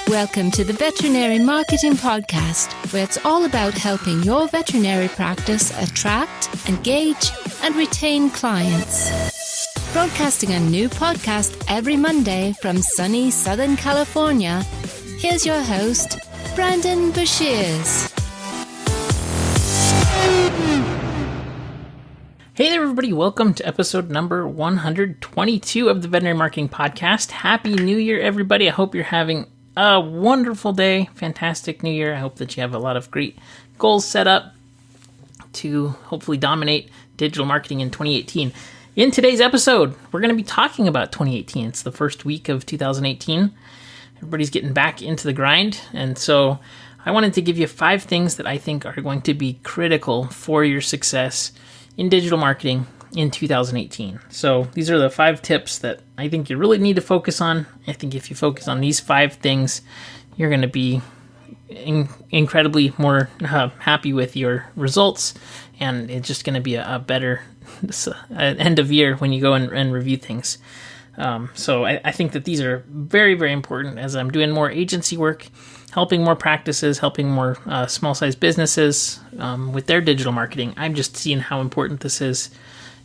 Welcome to the Veterinary Marketing Podcast, where it's all about helping your veterinary practice attract, engage, and retain clients. Broadcasting a new podcast every Monday from sunny Southern California, here's your host, Brandon Bashirs. Hey there, everybody. Welcome to episode number 122 of the Veterinary Marketing Podcast. Happy New Year, everybody. I hope you're having a wonderful day. Fantastic New Year. I hope that you have a lot of great goals set up to hopefully dominate digital marketing in 2018. In today's episode, we're going to be talking about 2018. It's the first week of 2018. Everybody's getting back into the grind. And so I wanted to give you 5 things that I think are going to be critical for your success in digital marketing in 2018. So these are the 5 tips that I think you really need to focus on. I think if you focus on these 5 things, you're going to be incredibly more happy with your results, and it's just going to be a better end of year when you go and review things. So I think that these are very, very important as I'm doing more agency work, helping more practices, helping more small-sized businesses with their digital marketing. I'm just seeing how important this is.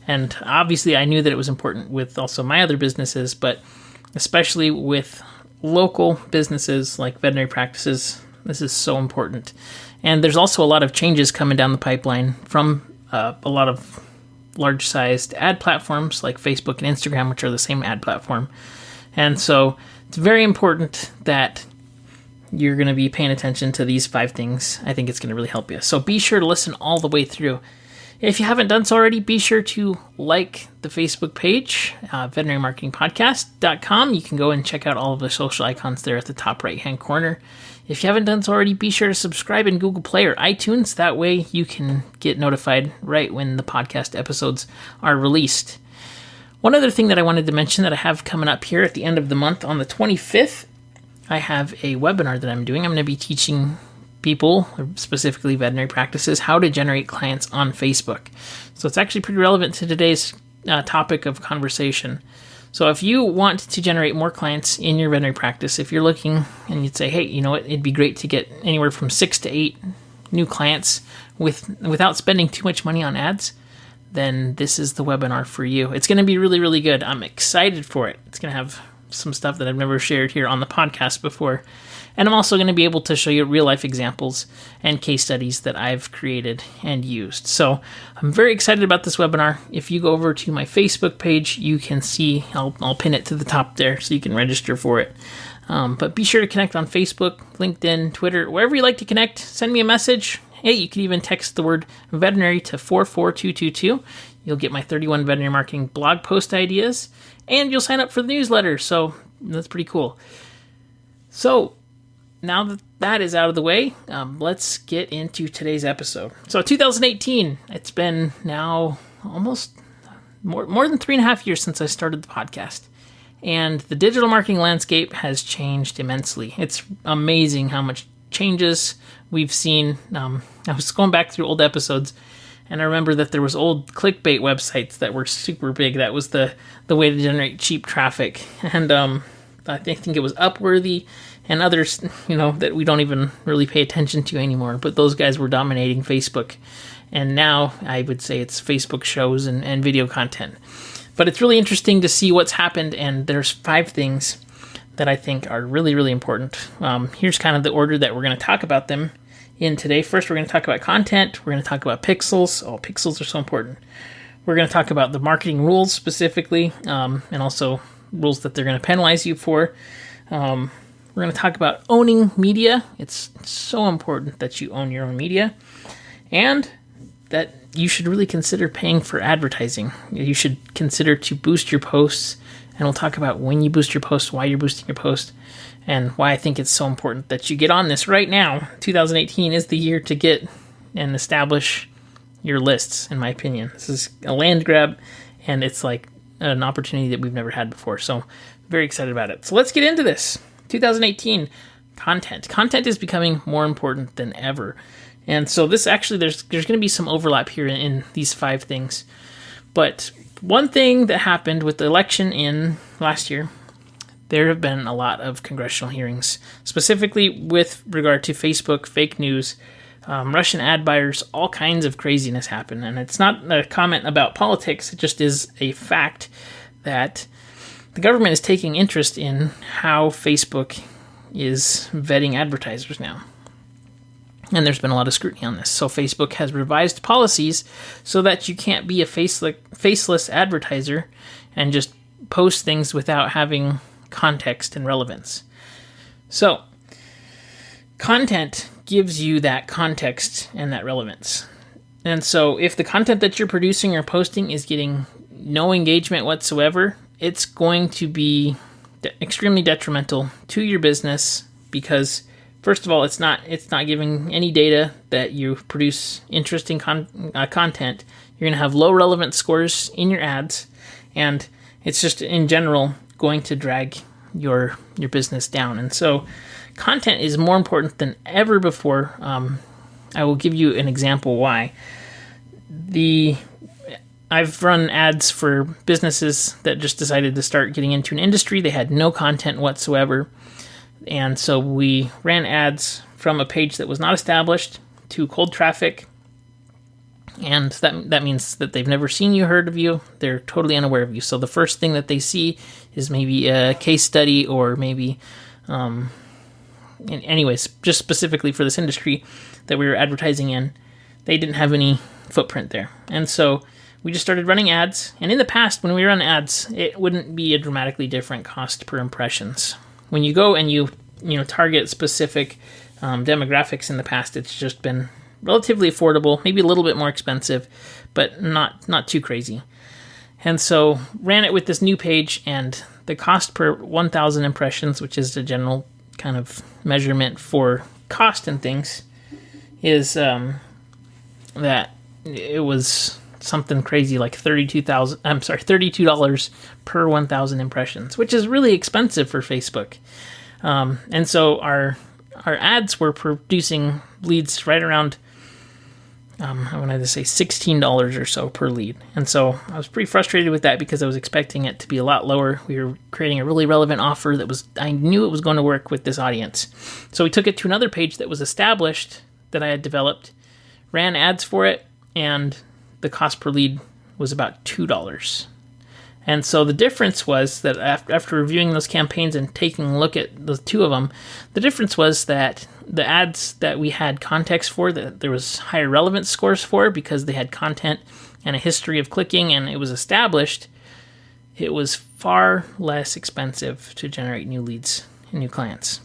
And obviously, I knew that it was important with also my other businesses, but especially with local businesses like veterinary practices, this is so important. And there's also a lot of changes coming down the pipeline from a lot of large-sized ad platforms like Facebook and Instagram, which are the same ad platform. And so it's very important that you're going to be paying attention to these 5 things. I think it's going to really help you. So be sure to listen all the way through. If you haven't done so already, be sure to like the Facebook page, veterinarymarketingpodcast.com. You can go and check out all of the social icons there at the top right-hand corner. If you haven't done so already, be sure to subscribe in Google Play or iTunes. That way you can get notified right when the podcast episodes are released. One other thing that I wanted to mention that I have coming up here at the end of the month on the 25th, I have a webinar that I'm doing. I'm going to be teaching people, specifically veterinary practices, how to generate clients on Facebook. So it's actually pretty relevant to today's topic of conversation. So if you want to generate more clients in your veterinary practice, if you're looking and you'd say, hey, you know what, it'd be great to get anywhere from 6 to 8 new clients without spending too much money on ads, then this is the webinar for you. It's going to be really, really good. I'm excited for it. It's going to have some stuff that I've never shared here on the podcast before. And I'm also going to be able to show you real-life examples and case studies that I've created and used. So I'm very excited about this webinar. If you go over to my Facebook page, you can see, I'll pin it to the top there so you can register for it. But be sure to connect on Facebook, LinkedIn, Twitter, wherever you like to connect. Send me a message. Hey, you can even text the word veterinary to 44222. You'll get my 31 veterinary marketing blog post ideas, and you'll sign up for the newsletter. So that's pretty cool. So now that that is out of the way, let's get into today's episode. So 2018, it's been now almost more than 3.5 years since I started the podcast. And the digital marketing landscape has changed immensely. It's amazing how much changes we've seen. I was going back through old episodes, and I remember that there was old clickbait websites that were super big. That was the way to generate cheap traffic. And I think it was Upworthy and others, that we don't even really pay attention to anymore. But those guys were dominating Facebook. And now I would say it's Facebook shows and video content. But it's really interesting to see what's happened. And there's 5 things that I think are really, really important. Here's kind of the order that we're going to talk about them in today. First, we're going to talk about content. We're going to talk about pixels. Oh, pixels are so important. We're going to talk about the marketing rules specifically, and also rules that they're going to penalize you for. We're going to talk about owning media. It's so important that you own your own media, and that you should really consider paying for advertising. You should consider to boost your posts, and we'll talk about when you boost your posts, why you're boosting your post, and why I think it's so important that you get on this right now. 2018 is the year to get and establish your lists, in my opinion. This is a land grab, and it's like an opportunity that we've never had before. So very excited about it. So let's get into this. 2018, content. Content is becoming more important than ever. And so this actually, there's going to be some overlap here in these 5 things. But one thing that happened with the election in last year, there have been a lot of congressional hearings, specifically with regard to Facebook, fake news, Russian ad buyers, all kinds of craziness happen. And it's not a comment about politics, it just is a fact that the government is taking interest in how Facebook is vetting advertisers now. And there's been a lot of scrutiny on this. So Facebook has revised policies so that you can't be a faceless advertiser and just post things without having context and relevance. So content gives you that context and that relevance. And so if the content that you're producing or posting is getting no engagement whatsoever, it's going to be extremely detrimental to your business because, first of all, it's not giving any data that you produce interesting content. You're going to have low relevance scores in your ads, and it's just in general going to drag your business down. And so content is more important than ever before. I will give you an example why. I've run ads for businesses that just decided to start getting into an industry. They had no content whatsoever. And so we ran ads from a page that was not established to cold traffic. And that means that they've never seen you, heard of you. They're totally unaware of you. So the first thing that they see is maybe a case study or maybe, anyways, just specifically for this industry that we were advertising in, they didn't have any footprint there. And so we just started running ads. And in the past, when we run ads, it wouldn't be a dramatically different cost per impressions. When you go and you target specific demographics in the past, it's just been relatively affordable, maybe a little bit more expensive, but not too crazy. And so ran it with this new page, and the cost per 1,000 impressions, which is the general kind of measurement for cost and things, is that it was something crazy like $32 per 1,000 impressions, which is really expensive for Facebook. And so our ads were producing leads right around, I wanted to say $16 or so per lead. And so I was pretty frustrated with that because I was expecting it to be a lot lower. We were creating a really relevant offer I knew it was going to work with this audience. So we took it to another page that was established that I had developed, ran ads for it, and the cost per lead was about $2. And so the difference was that after reviewing those campaigns and taking a look at the two of them, the difference was that the ads that we had context for, that there was higher relevance scores for because they had content and a history of clicking and it was established, it was far less expensive to generate new leads and new clients.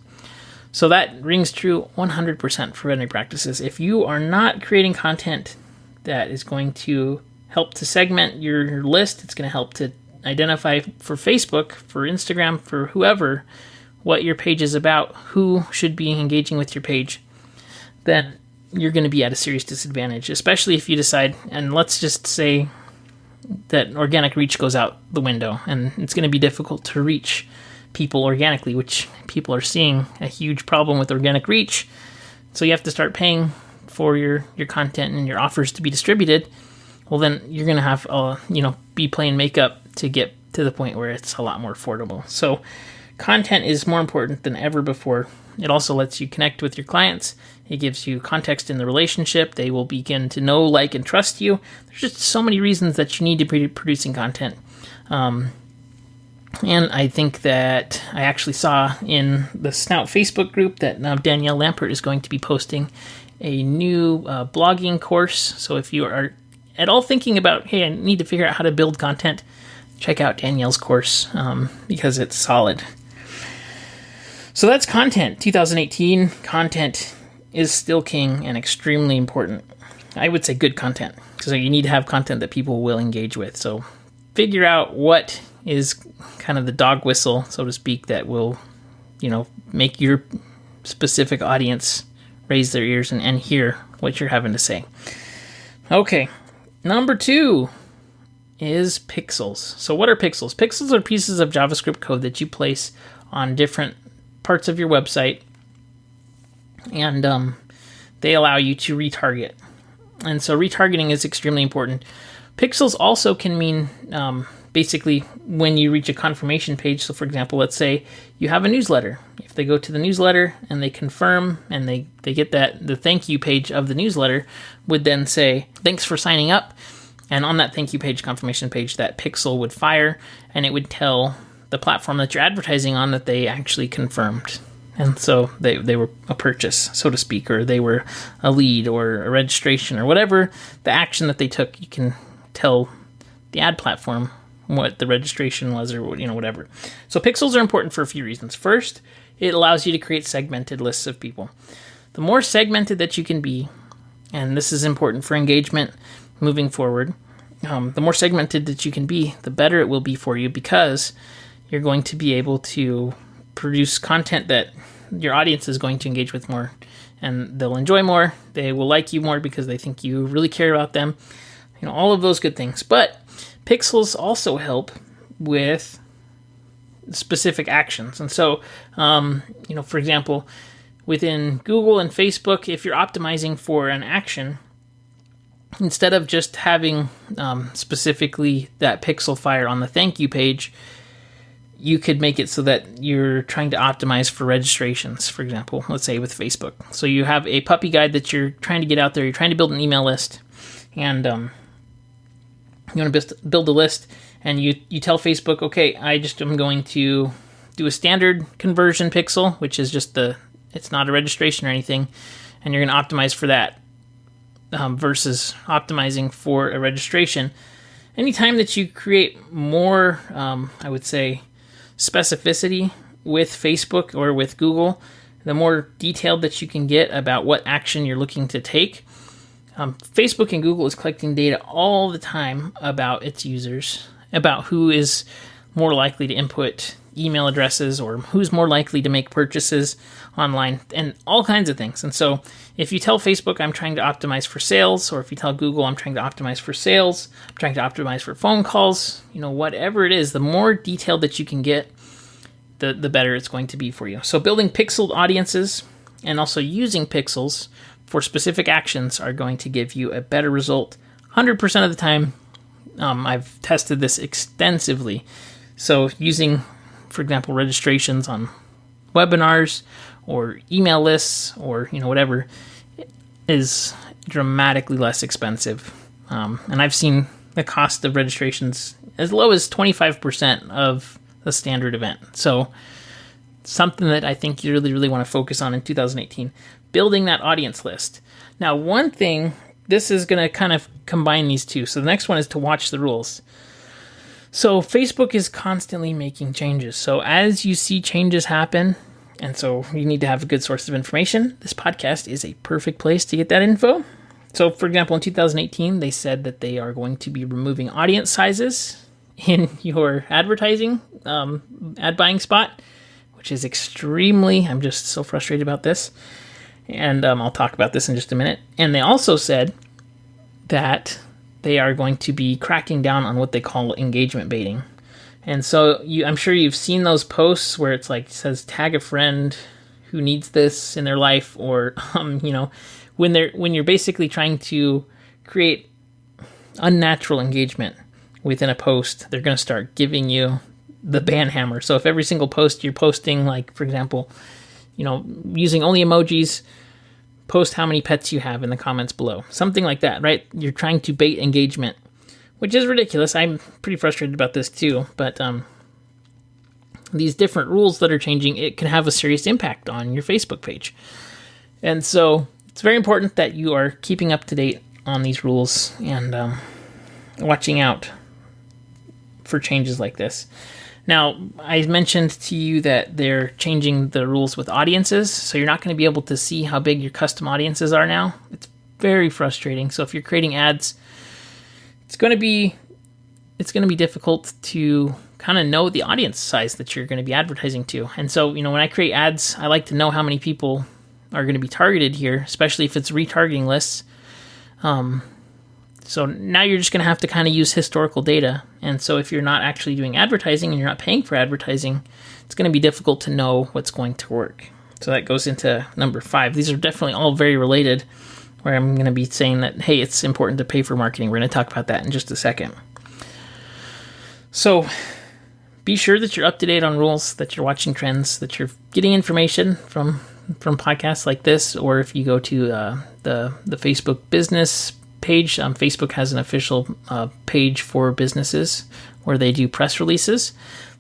So that rings true 100% for veterinary practices. If you are not creating content that is going to help to segment your list, it's going to help to identify for Facebook, for Instagram, for whoever, what your page is about, who should be engaging with your page, then you're going to be at a serious disadvantage, especially if you decide, and let's just say that organic reach goes out the window, and it's going to be difficult to reach people organically, which people are seeing a huge problem with organic reach. So you have to start paying for your content and your offers to be distributed. Well, then you're going to have, be playing makeup to get to the point where it's a lot more affordable. So content is more important than ever before. It also lets you connect with your clients. It gives you context in the relationship. They will begin to know, like, and trust you. There's just so many reasons that you need to be producing content. And I think that I actually saw in the Snout Facebook group that Danielle Lampert is going to be posting a new blogging course. So if you are at all thinking about, hey, I need to figure out how to build content, check out Danielle's course because it's solid. So that's content. 2018, content is still king and extremely important. I would say good content, because you need to have content that people will engage with. So figure out what is kind of the dog whistle, so to speak, that will, make your specific audience raise their ears and hear what you're having to say. Okay, number 2 is pixels. So what are pixels? Pixels are pieces of JavaScript code that you place on different parts of your website, and they allow you to retarget. And so retargeting is extremely important. Pixels also can mean basically when you reach a confirmation page. So for example, let's say you have a newsletter. If they go to the newsletter and they confirm and they get the thank you page of the newsletter would then say, thanks for signing up. And on that thank you page, confirmation page, that pixel would fire and it would tell the platform that you're advertising on that they actually confirmed. And so they were a purchase, so to speak, or they were a lead or a registration or whatever the action that they took. You can tell the ad platform what the registration was or whatever. So pixels are important for a few reasons. First, it allows you to create segmented lists of people. The more segmented that you can be, and this is important for engagement moving forward, the more segmented that you can be, the better it will be for you, because you're going to be able to produce content that your audience is going to engage with more, and they'll enjoy more. They will like you more because they think you really care about them. All of those good things. But pixels also help with specific actions. And so, for example, within Google and Facebook, if you're optimizing for an action, instead of just having specifically that pixel fire on the thank you page, you could make it so that you're trying to optimize for registrations, for example, let's say with Facebook. So you have a puppy guide that you're trying to get out there, you're trying to build an email list, and you want to build a list, and you tell Facebook, okay, I'm going to do a standard conversion pixel, which is just it's not a registration or anything, and you're going to optimize for that versus optimizing for a registration. Anytime that you create more, I would say, specificity with Facebook or with Google, the more detailed that you can get about what action you're looking to take. Facebook and Google is collecting data all the time about its users, about who is more likely to input email addresses or who's more likely to make purchases online, and all kinds of things. And so if you tell Facebook, I'm trying to optimize for sales, or if you tell Google, I'm trying to optimize for sales, I'm trying to optimize for phone calls, whatever it is, the more detailed that you can get, the better it's going to be for you. So building pixeled audiences and also using pixels for specific actions are going to give you a better result 100% of the time. I've tested this extensively. So using, for example, registrations on webinars or email lists or whatever is dramatically less expensive. And I've seen the cost of registrations as low as 25% of the standard event. So something that I think you really, really want to focus on in 2018, building that audience list. Now, one thing, this is going to kind of combine these two. So the next one is to watch the rules. So Facebook is constantly making changes. So as you see changes happen, and so you need to have a good source of information, this podcast is a perfect place to get that info. So for example, in 2018, they said that they are going to be removing audience sizes in your advertising ad buying spot, which is I'm just so frustrated about this. And I'll talk about this in just a minute. And they also said that they are going to be cracking down on what they call engagement baiting. And so I'm sure you've seen those posts where it's it says tag a friend who needs this in their life, or when you're basically trying to create unnatural engagement within a post, they're going to start giving you the ban hammer. So if every single post you're posting, for example, using only emojis, post how many pets you have in the comments below, something like that, right? You're trying to bait engagement, which is ridiculous. I'm pretty frustrated about this too, but these different rules that are changing, it can have a serious impact on your Facebook page. And so it's very important that you are keeping up to date on these rules and watching out for changes like this. Now, I mentioned to you that they're changing the rules with audiences, so you're not going to be able to see how big your custom audiences are now. It's very frustrating. So if you're creating ads, it's going to be difficult to kind of know the audience size that you're going to be advertising to. And so, when I create ads, I like to know how many people are going to be targeted here, especially if it's retargeting lists. So now you're just going to have to kind of use historical data. And so if you're not actually doing advertising and you're not paying for advertising, it's going to be difficult to know what's going to work. So that goes into number 5. These are definitely all very related. where I'm going to be saying that, hey, it's important to pay for marketing. We're going to talk about that in just a second. So be sure that you're up to date on rules, that you're watching trends, that you're getting information from podcasts like this, or if you go to the Facebook business page, Facebook has an official page for businesses where they do press releases.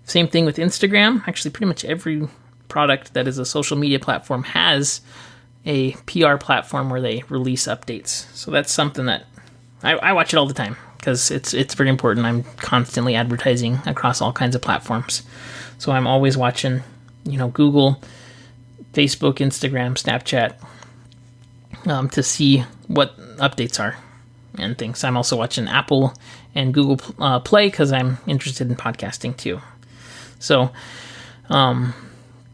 Same thing with Instagram. Actually, pretty much every product that is a social media platform has a PR platform where they release updates. So that's something that I watch it all the time because it's very important. I'm constantly advertising across all kinds of platforms. So I'm always watching, Google, Facebook, Instagram, Snapchat, to see what updates are and things. I'm also watching Apple and Google Play because I'm interested in podcasting too. So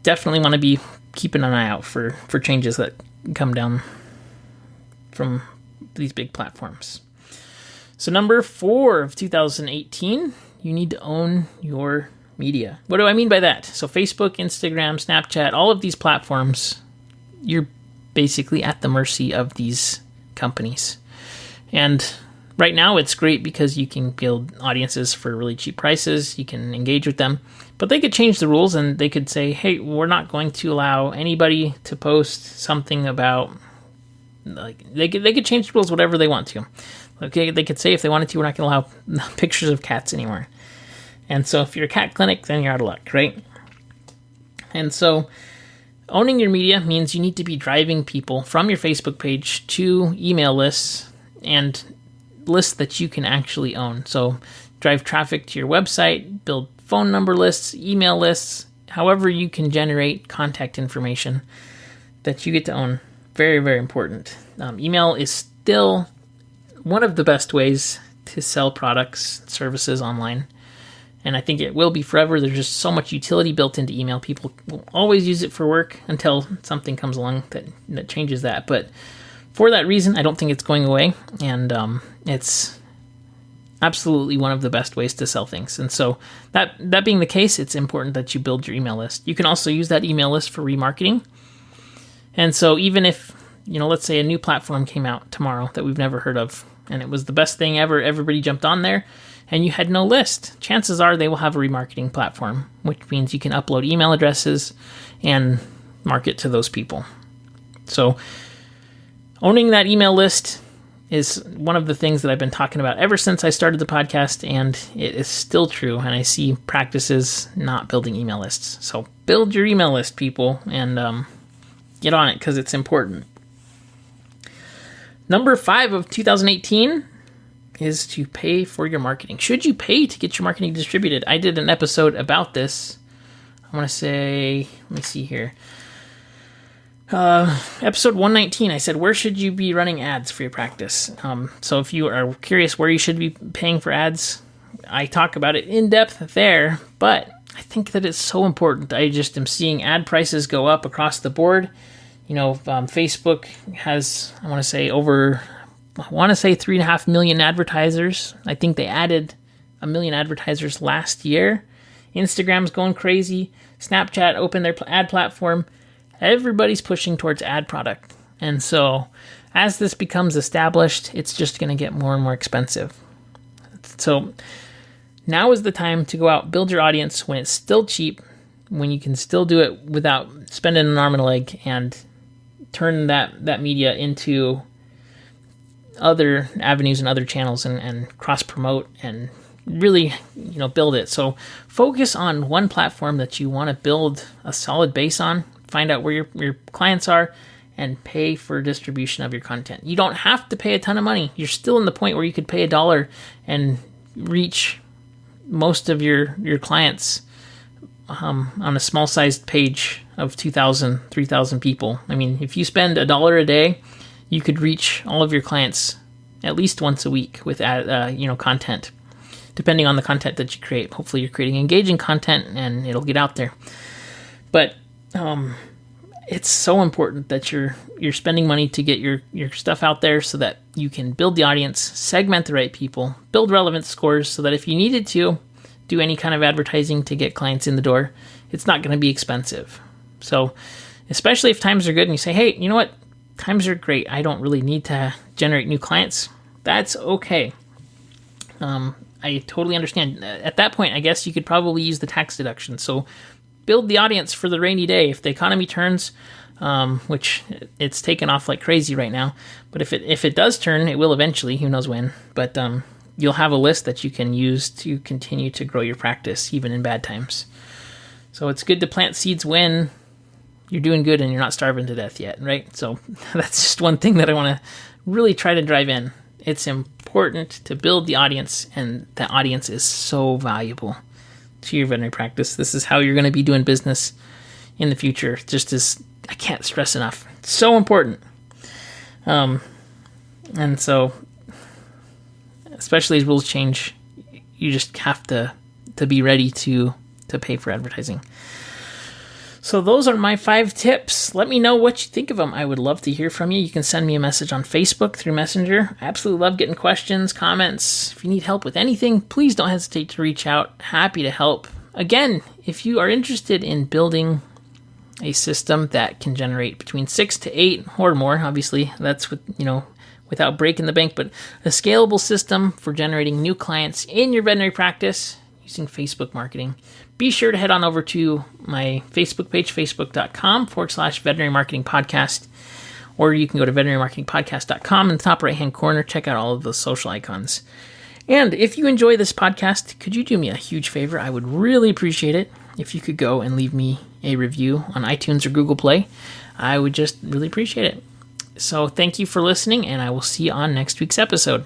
definitely want to be keeping an eye out for changes that come down from these big platforms. So number 4 of 2018, you need to own your media. What do I mean by that? So Facebook, Instagram, Snapchat, all of these platforms, you're basically at the mercy of these companies. And right now it's great because you can build audiences for really cheap prices. You can engage with them, but they could change the rules and they could say, hey, we're not going to allow anybody to post something about, like, they could change the rules whatever they want to. Okay, they could say if they wanted to, we're not going to allow pictures of cats anymore. And so if you're a cat clinic, then you're out of luck, right? And so owning your media means you need to be driving people from your Facebook page to email lists and lists that you can actually own. So drive traffic to your website, build phone number lists, email lists, however you can generate contact information that you get to own. Very, very important. Email is still one of the best ways to sell products, services online. And I think it will be forever. There's just so much utility built into email. People will always use it for work until something comes along that changes that. But for that reason, I don't think it's going away. And it's absolutely one of the best ways to sell things. And so that being the case, it's important that you build your email list. You can also use that email list for remarketing. And so even if, let's say a new platform came out tomorrow that we've never heard of, and it was the best thing ever, everybody jumped on there, and you had no list, chances are they will have a remarketing platform, which means you can upload email addresses and market to those people. So owning that email list is one of the things that I've been talking about ever since I started the podcast, and it is still true, and I see practices not building email lists. So build your email list, people, and get on it because it's important. Number 5 of 2018 is to pay for your marketing. Should you pay to get your marketing distributed? I did an episode about this. I want to say, let me see here. Episode 119, I said, where should you be running ads for your practice? So if you are curious where you should be paying for ads, I talk about it in depth there, but I think that it's so important. I just am seeing ad prices go up across the board. Facebook has, I want to say 3.5 million advertisers. I think they added 1 million advertisers last year. Instagram's going crazy. Snapchat opened their ad platform. Everybody's pushing towards ad product. And so as this becomes established, it's just going to get more and more expensive. So now is the time to go out, build your audience when it's still cheap, when you can still do it without spending an arm and a leg, and turn that media into other avenues and other channels and cross promote and really, build it. So focus on one platform that you want to build a solid base on, find out where your clients are, and pay for distribution of your content. You don't have to pay a ton of money. You're still in the point where you could pay $1 and reach most of your clients on a small sized page of 2,000, 3,000 people. I mean, if you spend $1 a day, you could reach all of your clients at least once a week with content, depending on the content that you create. Hopefully you're creating engaging content and it'll get out there. But it's so important that you're spending money to get your stuff out there so that you can build the audience, segment the right people, build relevance scores so that if you needed to do any kind of advertising to get clients in the door, it's not going to be expensive. So especially if times are good and you say, hey, you know what? times are great. I don't really need to generate new clients. That's okay. I totally understand. At that point, I guess you could probably use the tax deduction. So build the audience for the rainy day. If the economy turns, which it's taken off like crazy right now, but if it does turn, it will eventually, who knows when, but you'll have a list that you can use to continue to grow your practice even in bad times. So it's good to plant seeds when you're doing good and you're not starving to death yet, right? So that's just one thing that I want to really try to drive in. It's important to build the audience, and that audience is so valuable to your veterinary practice. This is how you're going to be doing business in the future. Just as I can't stress enough. It's so important. And so, especially as rules change, you just have to be ready to pay for advertising. So those are my 5 tips. Let me know what you think of them. I would love to hear from you. You can send me a message on Facebook through Messenger. I absolutely love getting questions, comments. If you need help with anything, please don't hesitate to reach out. Happy to help. Again, if you are interested in building a system that can generate between 6 to 8 or more, obviously, that's without breaking the bank, but a scalable system for generating new clients in your veterinary practice using Facebook marketing, be sure to head on over to my Facebook page, facebook.com/veterinary marketing podcast, or you can go to veterinarymarketingpodcast.com in the top right-hand corner, check out all of the social icons. And if you enjoy this podcast, could you do me a huge favor? I would really appreciate it if you could go and leave me a review on iTunes or Google Play. I would just really appreciate it. So thank you for listening, and I will see you on next week's episode.